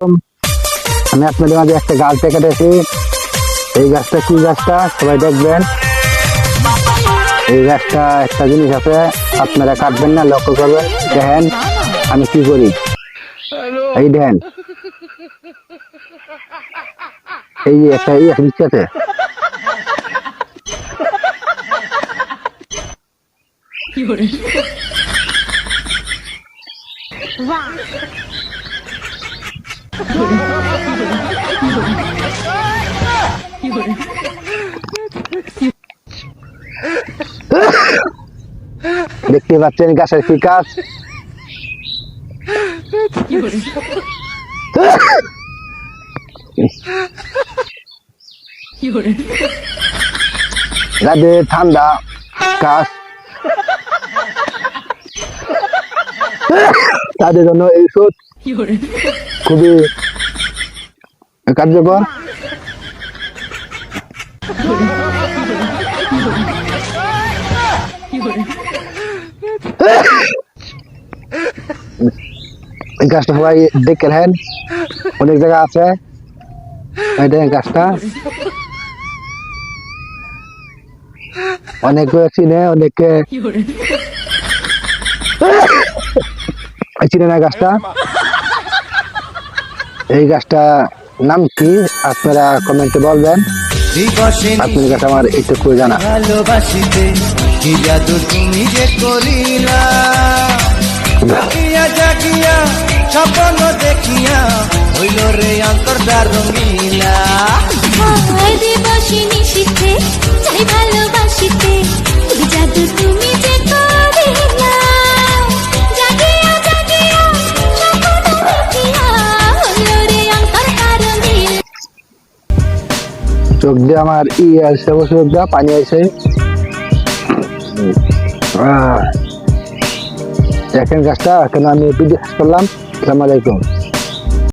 আমি আপনাদের মাঝে একটা গাছ দেখাতেছি। এই গাছটা কি গাছটা সবাই দেখবেন। এই গাছটা একটা জিনিস আছে, আপনারা কাটবেন না, লক্ষ্য করবেন। দেখেন আমি কি করি, এই দেখেন এই একটা নিচে আছে। দেখতে পাচ্ছেন গাছের কি কাজ। যাদের ঠান্ডা কাজ তাদের জন্য এই ওষুধ খুবই কার্যকর। এই গাছটা সবাই দেখেন, অনেক জায়গা আছে। গাছটা অনেকে চিনে, অনেকে চিনে না গাছটা। এই গাছটা নাম কি আপনারা কমেন্টে বলবেন। আপনি গাছ আমার একটু জানা। ভালোবাসিতে কি জাদু তুমি যে করিলা, জাগিয়া জাগিয়া স্বপ্ন দেখিয়া হইল রে অন্তরটা রঙিলা। দিবসিনী শিখে চাই ভালোবাসিতে কি জাদু তুমি যে করিলা, জাগিয়া জাগিয়া স্বপ্ন দেখিয়া হইল রে অন্তরটা রঙিলা। চোখ দিয়ে আমার আসছে, চোখ দিয়ে পানি আছে। দেখেন গাছটা, কেন আমি ভিডিও করলাম। আসসালামু আলাইকুম।